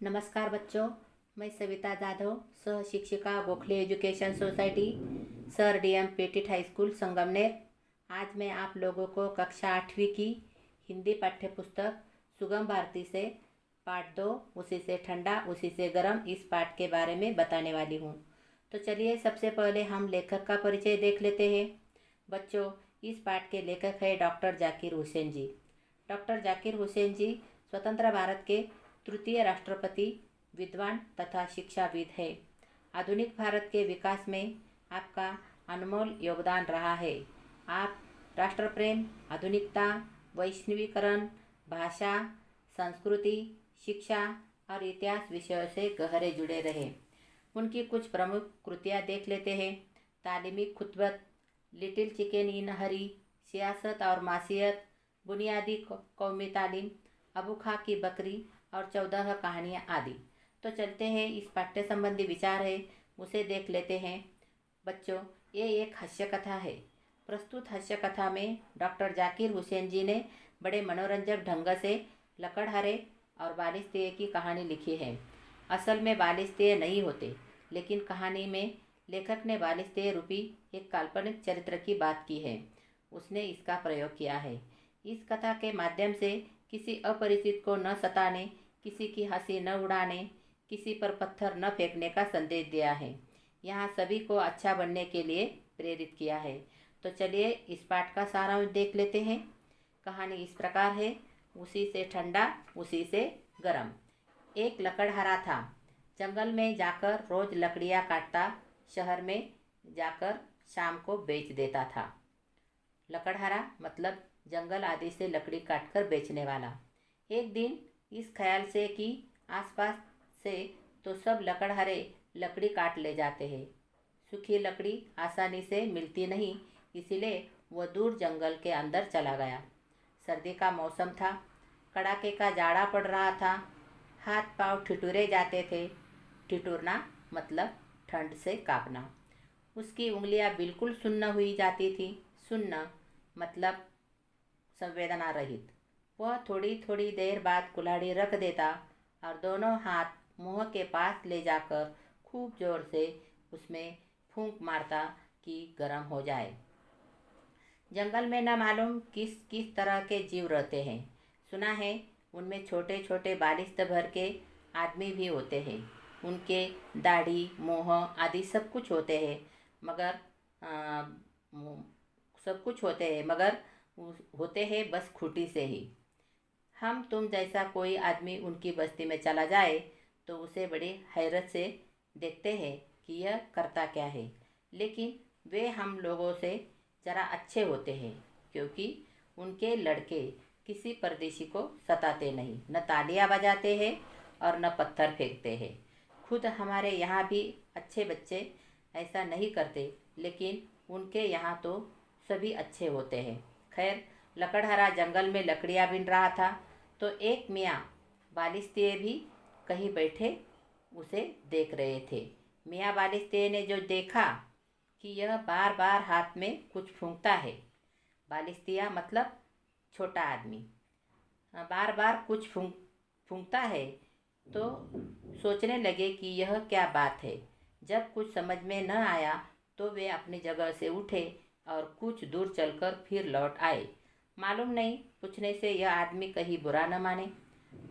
नमस्कार बच्चों, मैं सविता जाधव, सह शिक्षिका Gokhale education society, sir DM petit high school Sangamner. आज मैं आप लोगों को कक्षा 8वीं की हिंदी पाठ्य पुस्तक सुगम भारती से पाठ 2 उसी से ठंडा उसी से गर्म इस पाठ के बारे में बताने वाली हूँ। तो चलिए सबसे पहले हम लेखक का परिचय देख लेते हैं। बच्चों, इस पाठ के लेखक है डॉक्टर जाकिर हुसैन जी। डॉक्टर जाकिर हुसैन जी स्वतंत्र भारत के तृतीय राष्ट्रपति, विद्वान तथा शिक्षाविद है। आधुनिक भारत के विकास में आपका अनमोल योगदान रहा है। आप राष्ट्र प्रेम, आधुनिकता, वैश्वीकरण, भाषा, संस्कृति, शिक्षा और इतिहास विषयों से गहरे जुड़े रहे। उनकी कुछ प्रमुख कृतियाँ देख लेते हैं। तालीमी खुतबत, लिटिल चिकन इन हरी, सियासत और मासियत, बुनियादी कौमी तालीम, अबू खा की बकरी और 14 कहानियाँ आदि। तो चलते हैं, इस पाठ्य संबंधी विचार है उसे देख लेते हैं। बच्चों, ये एक हास्य कथा है। प्रस्तुत हास्य कथा में डॉक्टर जाकिर हुसैन जी ने बड़े मनोरंजक ढंग से लकड़हारे और बालिस्तीय की कहानी लिखी है। असल में बालिस्तीय नहीं होते, लेकिन कहानी में लेखक ने बालिस्तीय रूपी एक काल्पनिक चरित्र की बात की है। उसने इसका प्रयोग किया है। इस कथा के माध्यम से किसी अपरिचित को न सताने, किसी की हंसी न उड़ाने, किसी पर पत्थर न फेंकने का संदेश दिया है। यहाँ सभी को अच्छा बनने के लिए प्रेरित किया है। तो चलिए इस पाठ का सारांश देख लेते हैं। कहानी इस प्रकार है। उसी से ठंडा उसी से गरम। एक लकड़हारा था। जंगल में जाकर रोज लकड़ियाँ काटता, शहर में जाकर शाम को बेच देता था। लकड़हारा मतलब जंगल आदि से लकड़ी काटकर बेचने वाला। एक दिन इस ख्याल से कि आसपास से तो सब लकड़हारे लकड़ी काट ले जाते हैं। सूखी लकड़ी आसानी से मिलती नहीं, इसीलिए वह दूर जंगल के अंदर चला गया। सर्दी का मौसम था। कड़ाके का जाड़ा पड़ रहा था। हाथ पांव ठिठुरे जाते थे। ठिठुरना मतलब ठंड से कांपना। उसकी उंगलियां बिल्कुल सुन्न हुई जाती थी। सुन्न मतलब संवेदना रहित। वह थोड़ी थोड़ी देर बाद कुल्हाड़ी रख देता और दोनों हाथ मुंह के पास ले जाकर खूब जोर से उसमें फूंक मारता कि गर्म हो जाए। जंगल में न मालूम किस किस तरह के जीव रहते हैं। सुना है उनमें छोटे छोटे बालिश्त भर के आदमी भी होते हैं। उनके दाढ़ी, मोह आदि सब कुछ होते हैं, मगर सब कुछ होते हैं होते हैं बस खूंटी से ही। हम तुम जैसा कोई आदमी उनकी बस्ती में चला जाए तो उसे बड़ी हैरत से देखते हैं कि यह करता क्या है। लेकिन वे हम लोगों से ज़रा अच्छे होते हैं, क्योंकि उनके लड़के किसी परदेशी को सताते नहीं, न तालियां बजाते हैं और न पत्थर फेंकते हैं। खुद हमारे यहाँ भी अच्छे बच्चे ऐसा नहीं करते, लेकिन उनके यहाँ तो सभी अच्छे होते हैं। खैर, लकड़हारा जंगल में लकड़ियाँ बीन रहा था तो एक मियाँ बालिस्तीय भी कहीं बैठे उसे देख रहे थे। मियाँ बालिस्तीय ने जो देखा कि यह बार बार हाथ में कुछ फूंकता है। बालिस्तिया मतलब छोटा आदमी। बार बार कुछ फूंकता है तो सोचने लगे कि यह क्या बात है। जब कुछ समझ में न आया तो वे अपनी जगह से उठे और कुछ दूर चलकर फिर लौट आए। मालूम नहीं पूछने से यह आदमी कहीं बुरा न माने,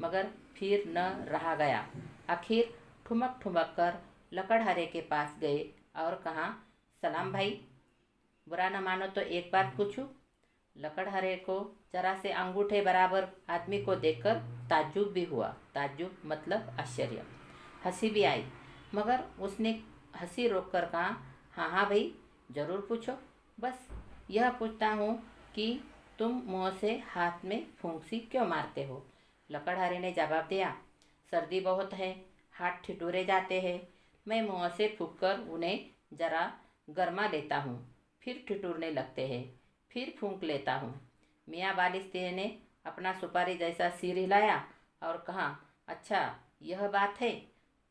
मगर फिर न रहा गया। आखिर ठुमक ठुमक कर लकड़हारे के पास गए और कहा, सलाम भाई, बुरा न मानो तो एक बात पूछूं। लकड़हारे को जरा से अंगूठे बराबर आदमी को देखकर ताज्जुब भी हुआ। ताज्जुब मतलब आश्चर्य। हंसी भी आई, मगर उसने हंसी रोककर कहा, हाँ हाँ भाई, ज़रूर पूछो। बस यह पूछता हूँ कि तुम मुँह से हाथ में फूंकसी क्यों मारते हो। लकड़हारे ने जवाब दिया, सर्दी बहुत है, हाथ ठिठुरे जाते हैं। मैं मुँह से फूंककर उन्हें जरा गर्मा लेता हूँ, फिर ठिठुरने लगते हैं, फिर फूंक लेता हूँ। मियाँ बालिस्तीय ने अपना सुपारी जैसा सिर हिलाया और कहा, अच्छा यह बात है।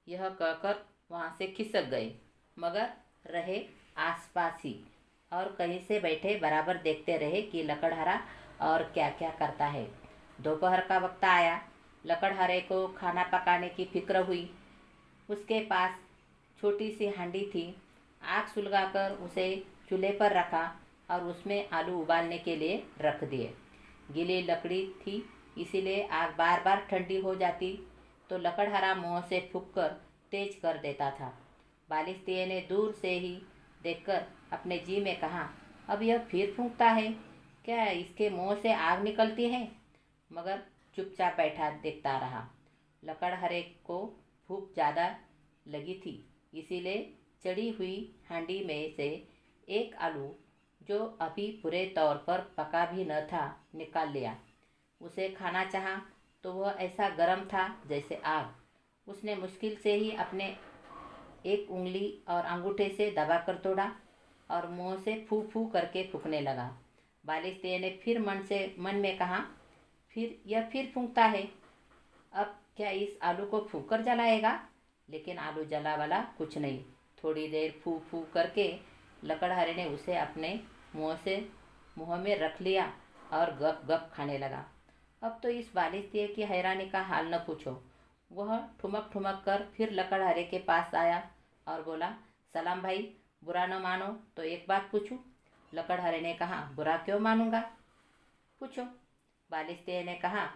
यह कहकर वहाँ से खिसक गए, मगर रहे आसपास ही और कहीं से बैठे बराबर देखते रहे कि लकड़हारा और क्या क्या करता है। दोपहर का वक्त आया। लकड़हारे को खाना पकाने की फिक्र हुई। उसके पास छोटी सी हांडी थी। आग सुलगाकर उसे चूल्हे पर रखा और उसमें आलू उबालने के लिए रख दिए। गीली लकड़ी थी, इसीलिए आग बार बार ठंडी हो जाती तो लकड़हारा मुँह से फूंककर तेज कर देता था। बालिस्तीय ने दूर से ही देखकर अपने जी में कहा, अब यह फिर फूंकता है, क्या इसके मुँह से आग निकलती है? मगर चुपचाप बैठा देखता रहा। लकड़हारे को भूख ज़्यादा लगी थी, इसीलिए चढ़ी हुई हांडी में से एक आलू, जो अभी पूरे तौर पर पका भी न था, निकाल लिया। उसे खाना चाहा तो वह ऐसा गर्म था जैसे आग। उसने मुश्किल से ही अपने एक उंगली और अंगूठे से दबाकर तोड़ा और मुंह से फू फू करके फूंकने लगा। बालिस्तीय ने फिर मन में कहा, यह फिर फूंकता है, अब क्या इस आलू को फूंक कर जलाएगा? लेकिन आलू जला वाला कुछ नहीं। थोड़ी देर फू फू करके लकड़हारे ने उसे अपने मुंह में रख लिया और गप गप खाने लगा। अब तो इस बालिस्तीय की हैरानी का हाल न पूछो। वह ठुमक ठुमक कर फिर लकड़हारे के पास आया और बोला, सलाम भाई, बुरा न मानो तो एक बात पूछूं? लकड़हारे ने कहा, बुरा क्यों मानूंगा, पूछो। बालिस्तीय ने कहा,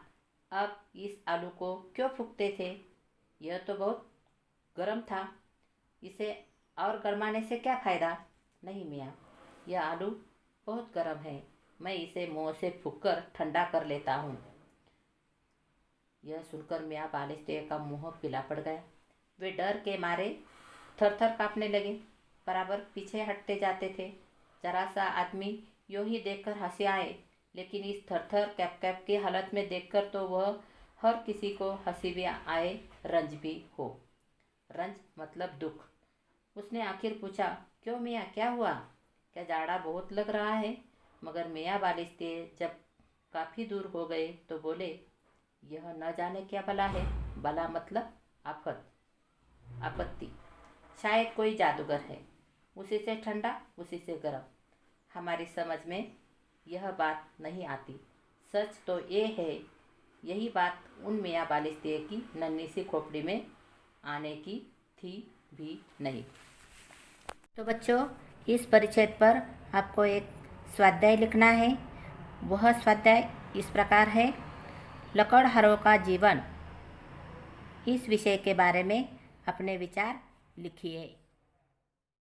अब इस आलू को क्यों फूंकते थे? यह तो बहुत गर्म था, इसे और गरमाने से क्या फ़ायदा? नहीं मियाँ, यह आलू बहुत गर्म है, मैं इसे मुँह से फूंककर ठंडा कर लेता हूँ। यह सुनकर मियाँ बालिस्तीय का मुँह पीला पड़ गया। वे डर के मारे थर थर काँपने लगे, बराबर पीछे हटते जाते थे। जरा सा आदमी यूँ ही देखकर हंसी आए, लेकिन इस थर थर कैप कैप की हालत में देखकर तो वह हर किसी को हंसी भी आए, रंज भी हो। रंज मतलब दुख। उसने आखिर पूछा, क्यों मियाँ, क्या हुआ? क्या जाड़ा बहुत लग रहा है? मगर मियाँ बालिस्तीय जब काफ़ी दूर हो गए तो बोले, यह न जाने क्या बला है। बला मतलब आफत, आपत्ति। शायद कोई जादूगर है, उसी से ठंडा उसी से गर्म। हमारी समझ में यह बात नहीं आती। सच तो ये है, यही बात उन मियाँ बालिस्तीय की नन्ही सी खोपड़ी में आने की थी भी नहीं। तो बच्चों, इस परिच्छेद पर आपको एक स्वाध्याय लिखना है। वह स्वाध्याय इस प्रकार है, लकड़हारों का जीवन। इस विषय के बारे में अपने विचार लिखिए।